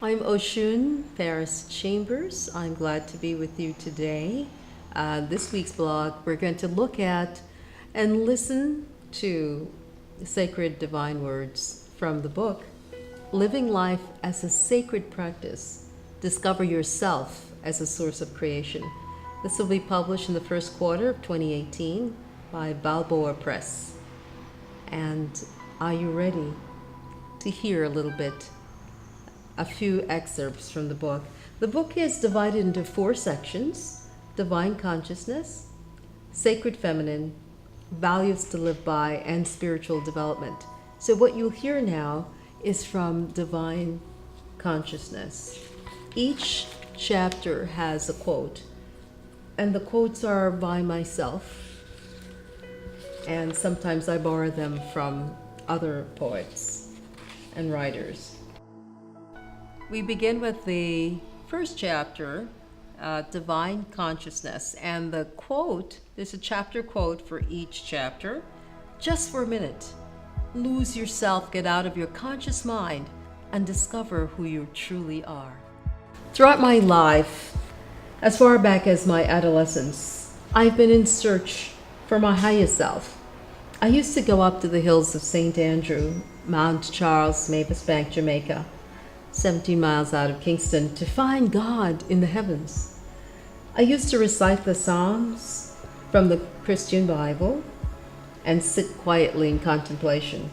I'm Oshun Parris-Chambers. I'm glad to be with you today. This week's blog, we're going to look at and listen to sacred divine words from the book, Living Life as a Sacred Practice. Discover Yourself as a Source of Creation. This will be published in the first quarter of 2018 by Balboa Press. And are you ready to hear a few excerpts from the book? The book is divided into 4 sections: divine consciousness, sacred feminine, values to live by, and spiritual development. So what you'll hear now is from divine consciousness. Each chapter has a quote, and the quotes are by myself, and sometimes I borrow them from other poets and writers. We begin with the first chapter, Divine Consciousness. And the quote, there's a chapter quote for each chapter. Just for a minute, lose yourself, get out of your conscious mind, and discover who you truly are. Throughout my life, as far back as my adolescence, I've been in search for my higher self. I used to go up to the hills of St. Andrew, Mount Charles, Mavis Bank, Jamaica, 17 miles out of Kingston, to find God in the heavens. I used to recite the Psalms from the Christian Bible and sit quietly in contemplation,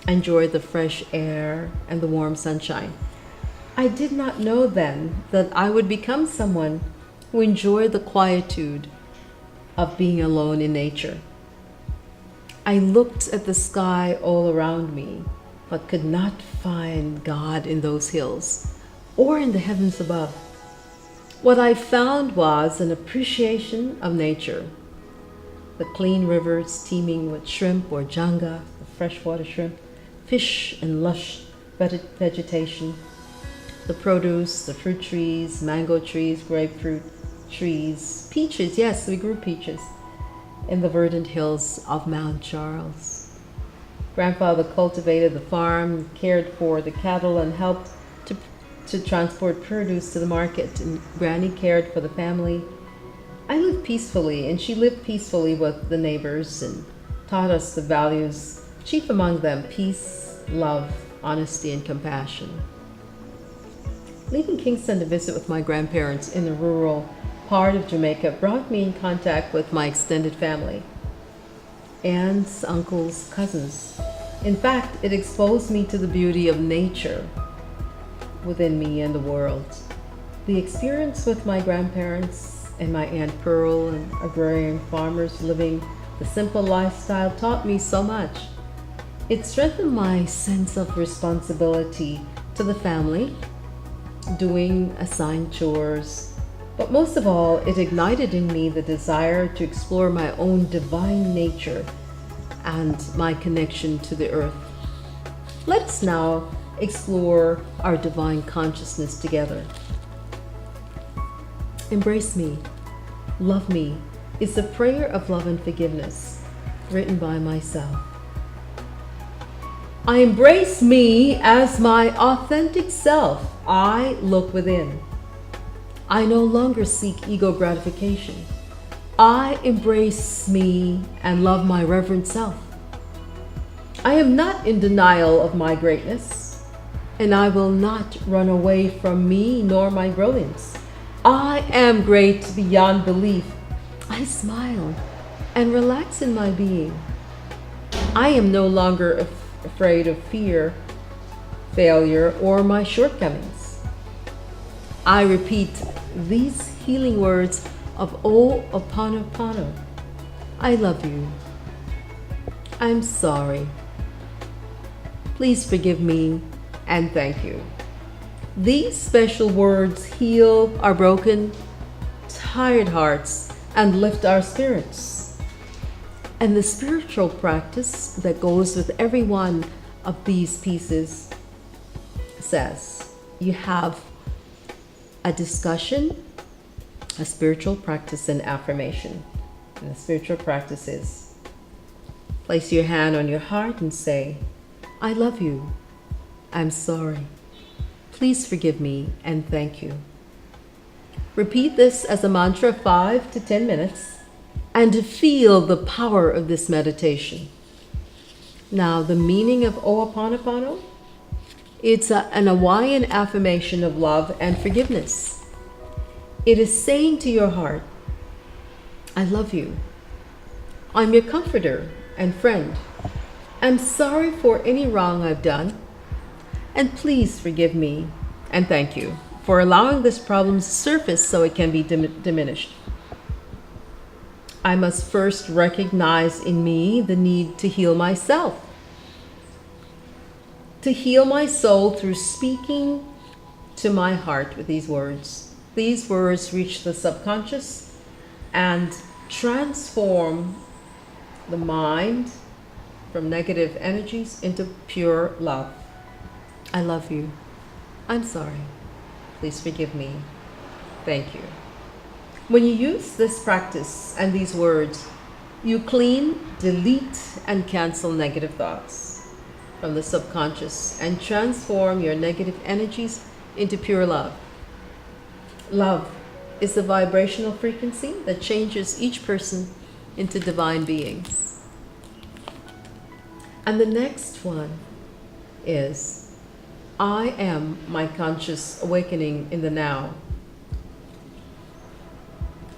enjoy the fresh air and the warm sunshine. I did not know then that I would become someone who enjoyed the quietude of being alone in nature. I looked at the sky all around me, but could not find God in those hills or in the heavens above. What I found was an appreciation of nature. The clean rivers teeming with shrimp or janga, the freshwater shrimp, fish and lush vegetation, the produce, the fruit trees, mango trees, grapefruit trees, peaches, yes, we grew peaches in the verdant hills of Mount Charles. Grandfather cultivated the farm, cared for the cattle, and helped to transport produce to the market. And Granny cared for the family. I lived peacefully, and she lived peacefully with the neighbors and taught us the values, chief among them peace, love, honesty, and compassion. Leaving Kingston to visit with my grandparents in the rural part of Jamaica brought me in contact with my extended family, aunts, uncles, cousins. In fact, it exposed me to the beauty of nature within me and the world. The experience with my grandparents and my Aunt Pearl and agrarian farmers living the simple lifestyle taught me so much. It strengthened my sense of responsibility to the family, doing assigned chores, but most of all, it ignited in me the desire to explore my own divine nature and my connection to the earth. Let's now explore our divine consciousness together. Embrace me, love me is a prayer of love and forgiveness written by myself. I embrace me as my authentic self. I look within. I no longer seek ego gratification. I embrace me and love my reverent self. I am not in denial of my greatness, and I will not run away from me nor my brilliance. I am great beyond belief. I smile and relax in my being. I am no longer afraid of fear, failure, or my shortcomings. I repeat these healing words of Ho'oponopono. I love you. I'm sorry. Please forgive me and thank you. These special words heal our broken, tired hearts and lift our spirits. And the spiritual practice that goes with every one of these pieces says you have a discussion, a spiritual practice, and affirmation. And the spiritual practice is place your hand on your heart and say, I love you. I'm sorry. Please forgive me and thank you. Repeat this as a mantra 5 to 10 minutes and feel the power of this meditation. Now, the meaning of Ho'oponopono? It's an Hawaiian affirmation of love and forgiveness. It is saying to your heart, I love you. I'm your comforter and friend. I'm sorry for any wrong I've done. And please forgive me and thank you for allowing this problem to surface so it can be diminished. I must first recognize in me the need to heal myself. To heal my soul through speaking to my heart with these words. These words reach the subconscious and transform the mind from negative energies into pure love. I love you. I'm sorry. Please forgive me. Thank you. When you use this practice and these words, you clean, delete, and cancel negative thoughts from the subconscious and transform your negative energies into pure love. Love is the vibrational frequency that changes each person into divine beings. And the next one is, I am my conscious awakening in the now.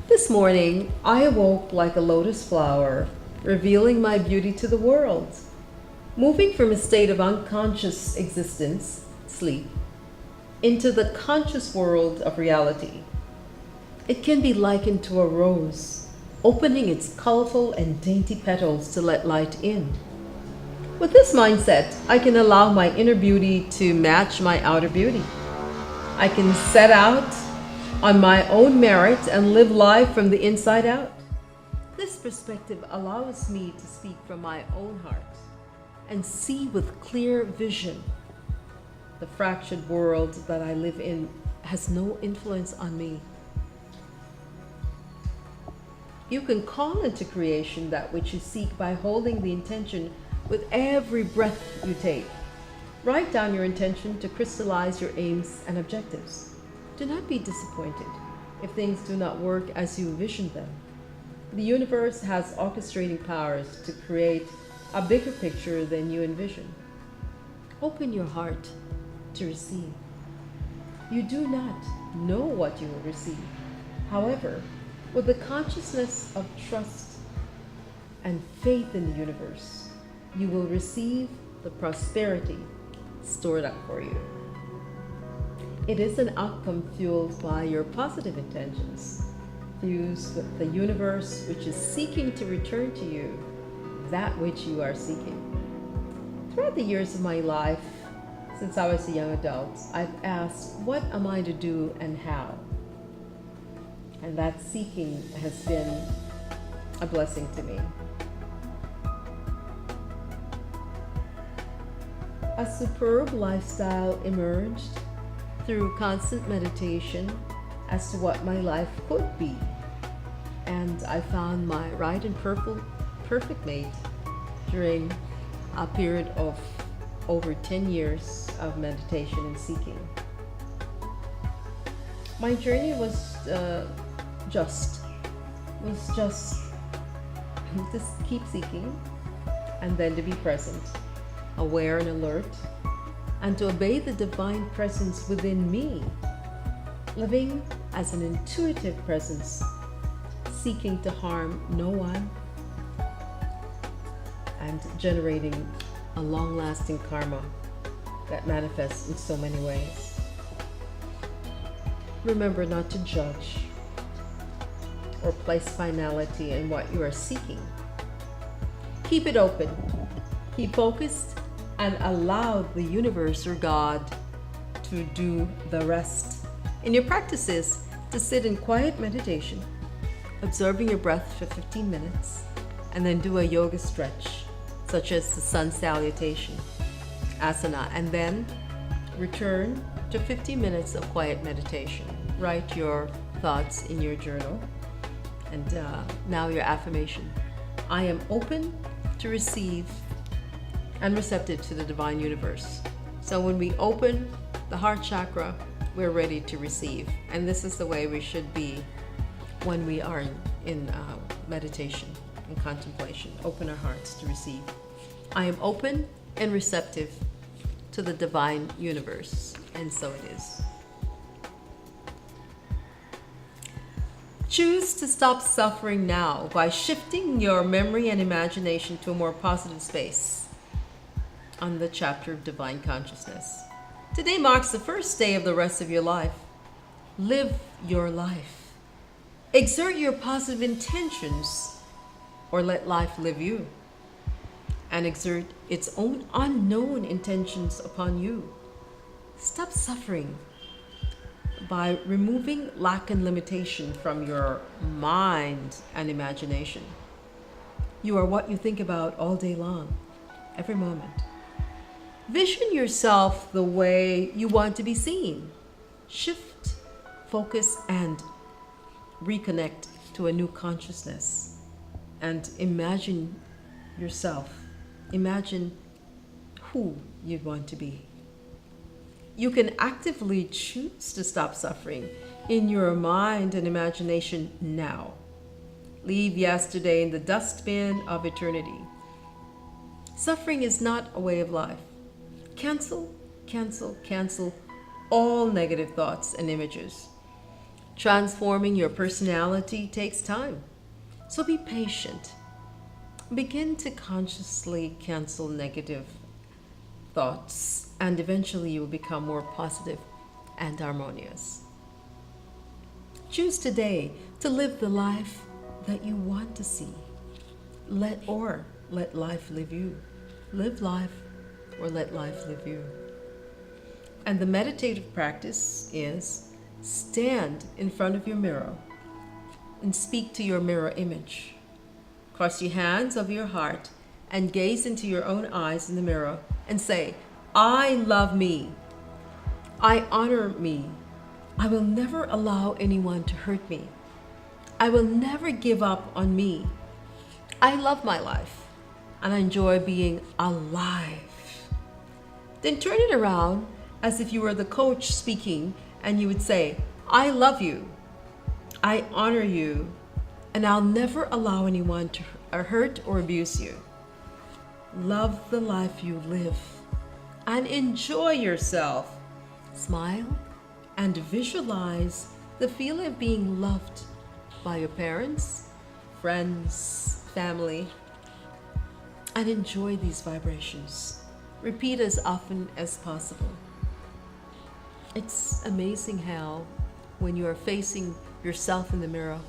This morning, I awoke like a lotus flower, revealing my beauty to the world. Moving from a state of unconscious existence, sleep, into the conscious world of reality. It can be likened to a rose, opening its colorful and dainty petals to let light in. With this mindset, I can allow my inner beauty to match my outer beauty. I can set out on my own merit and live life from the inside out. This perspective allows me to speak from my own heart and see with clear vision. The fractured world that I live in has no influence on me. You can call into creation that which you seek by holding the intention with every breath you take. Write down your intention to crystallize your aims and objectives. Do not be disappointed if things do not work as you envisioned them. The universe has orchestrating powers to create a bigger picture than you envision. Open your heart to receive. You do not know what you will receive. However, with the consciousness of trust and faith in the universe, you will receive the prosperity stored up for you. It is an outcome fueled by your positive intentions, fused with the universe, which is seeking to return to you that which you are seeking. Throughout the years of my life, since I was a young adult, I've asked, what am I to do and how? And that seeking has been a blessing to me. A superb lifestyle emerged through constant meditation as to what my life could be. And I found my right and perfect mate during a period of over 10 years of meditation and seeking. My journey was just to keep seeking and then to be present, aware and alert, and to obey the divine presence within me, living as an intuitive presence, seeking to harm no one, and generating a long-lasting karma that manifests in so many ways. Remember not to judge or place finality in what you are seeking. Keep it open, keep focused, and allow the universe or God to do the rest. In your practices, to sit in quiet meditation, observing your breath for 15 minutes, and then do a yoga stretch, such as the sun salutation, asana, and then return to 15 minutes of quiet meditation. Write your thoughts in your journal. And now your affirmation. I am open to receive and receptive to the divine universe. So when we open the heart chakra, we're ready to receive. And this is the way we should be when we are in meditation and contemplation. Open our hearts to receive. I am open and receptive to the divine universe, and so it is. Choose to stop suffering now by shifting your memory and imagination to a more positive space on the chapter of divine consciousness. Today marks the first day of the rest of your life. Live your life. Exert your positive intentions, or let life live you and exert its own unknown intentions upon you. Stop suffering by removing lack and limitation from your mind and imagination. You are what you think about all day long, every moment. Vision yourself the way you want to be seen. Shift, focus, and reconnect to a new consciousness. And imagine yourself. Imagine who you'd want to be. You can actively choose to stop suffering in your mind and imagination now. Leave yesterday in the dustbin of eternity. Suffering is not a way of life. Cancel, cancel, cancel all negative thoughts and images. Transforming your personality takes time, so be patient. Begin to consciously cancel negative thoughts, and eventually you will become more positive and harmonious. Choose today to live the life that you want to see. Let life live you. Live life, or let life live you. And the meditative practice is stand in front of your mirror and speak to your mirror image. Cross your hands over your heart and gaze into your own eyes in the mirror and say, I love me. I honor me. I will never allow anyone to hurt me. I will never give up on me. I love my life and I enjoy being alive. Then turn it around as if you were the coach speaking, and you would say, I love you. I honor you, and I'll never allow anyone to hurt or abuse you. Love the life you live and enjoy yourself. Smile and visualize the feeling of being loved by your parents, friends, family, and enjoy these vibrations. Repeat as often as possible. It's amazing how when you are facing yourself in the mirror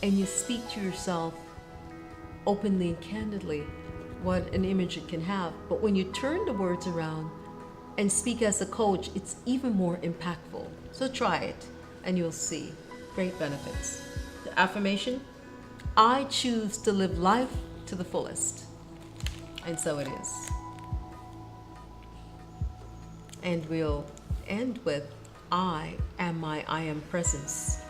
and you speak to yourself openly and candidly, what an image it can have. But when you turn the words around and speak as a coach, it's even more impactful. So try it and you'll see great benefits. The affirmation, I choose to live life to the fullest. And so it is. And we'll end with, I am my I am presence.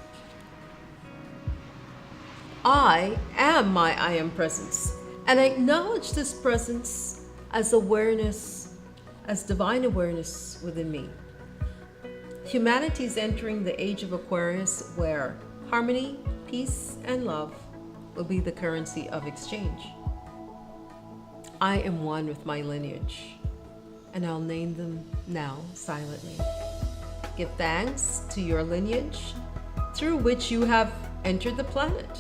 I am my I am presence. And I acknowledge this presence as awareness, as divine awareness within me. Humanity is entering the age of Aquarius, where harmony, peace, and love will be the currency of exchange. I am one with my lineage, and I'll name them now silently. Give thanks to your lineage through which you have entered the planet.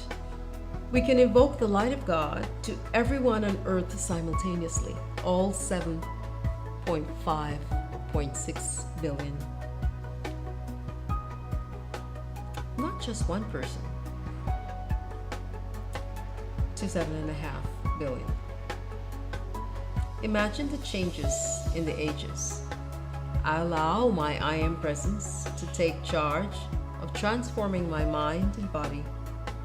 We can invoke the light of God to everyone on earth simultaneously, all 7.5.6 billion. Not just one person, to 7.5 billion. Imagine the changes in the ages. I allow my I am presence to take charge of transforming my mind and body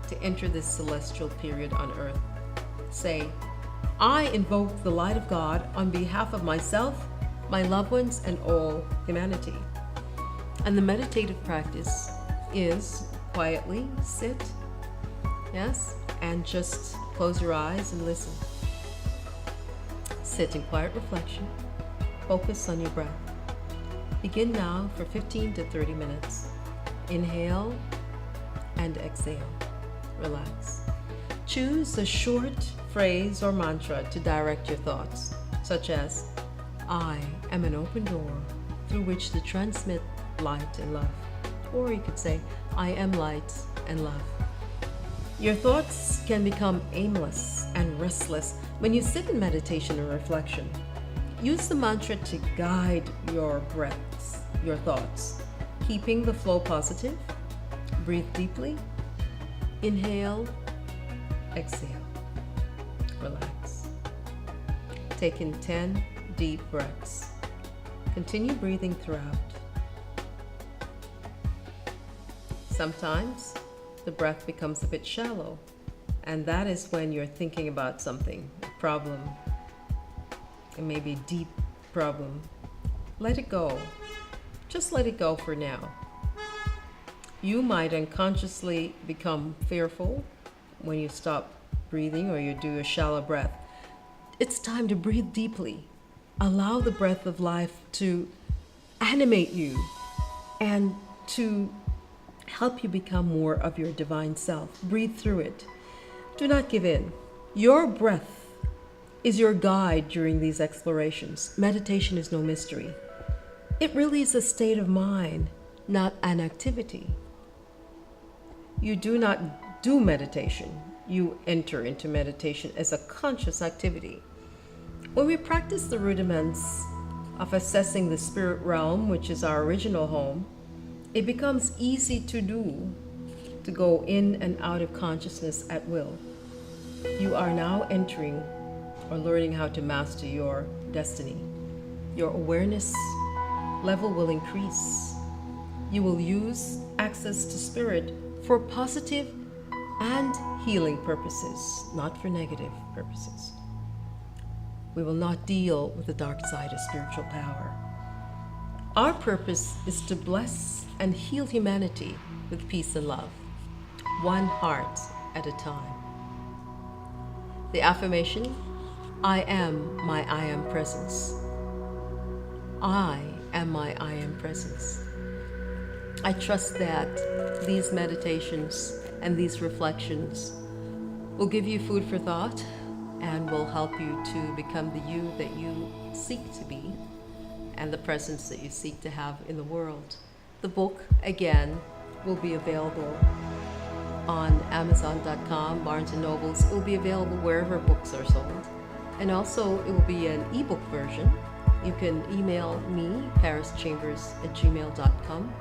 to enter this celestial period on earth. Say, I invoke the light of God on behalf of myself, my loved ones, and all humanity. And the meditative practice is quietly sit, yes, and just close your eyes and listen. Sit in quiet reflection. Focus on your breath. Begin now for 15 to 30 minutes. Inhale and exhale. Relax. Choose a short phrase or mantra to direct your thoughts, such as, I am an open door through which to transmit light and love. Or you could say, I am light and love. Your thoughts can become aimless and restless when you sit in meditation or reflection. Use the mantra to guide your breaths, your thoughts, keeping the flow positive. Breathe deeply. Inhale, exhale. Relax. Take in 10 deep breaths. Continue breathing throughout. Sometimes the breath becomes a bit shallow, and that is when you're thinking about something, a problem, it may be a deep problem. Let it go. Just let it go for now. You might unconsciously become fearful when you stop breathing or you do a shallow breath. It's time to breathe deeply. Allow the breath of life to animate you and to help you become more of your divine self. Breathe through it. Do not give in. Your breath is your guide during these explorations. Meditation is no mystery. It really is a state of mind, not an activity. You do not do meditation. You enter into meditation as a conscious activity. When we practice the rudiments of assessing the spirit realm, which is our original home, it becomes easy to do, to go in and out of consciousness at will. You are now entering or learning how to master your destiny. Your awareness level will increase. You will use access to spirit for positive and healing purposes, not for negative purposes. We will not deal with the dark side of spiritual power. Our purpose is to bless and heal humanity with peace and love, one heart at a time. The affirmation, I am my I am presence. I am my I am presence. I trust that these meditations and these reflections will give you food for thought and will help you to become the you that you seek to be and the presence that you seek to have in the world. The book, again, will be available on Amazon.com, Barnes & Nobles. It will be available wherever books are sold. And also, it will be an ebook version. You can email me, Parris-Chambers@gmail.com,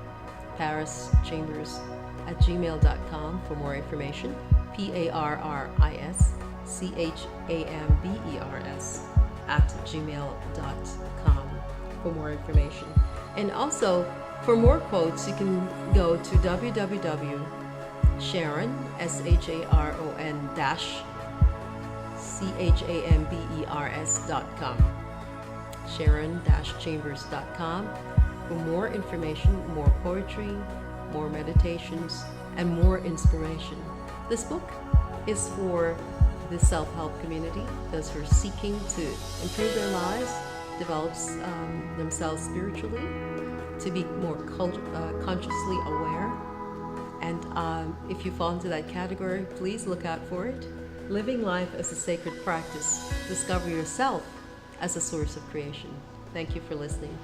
Parris-Chambers@gmail.com for more information, PARRISCHAMBERS@gmail.com for more information. And also, for more quotes, you can go to www.Sharon, SHARON-CHAMBERS.com, Sharon-Chambers.com for more information, more poetry, more meditations, and more inspiration. This book is for the self-help community, those who are seeking to improve their lives, develop themselves spiritually, to be more consciously aware. And if you fall into that category, please look out for it. Living life as a sacred practice. Discover yourself as a source of creation. Thank you for listening.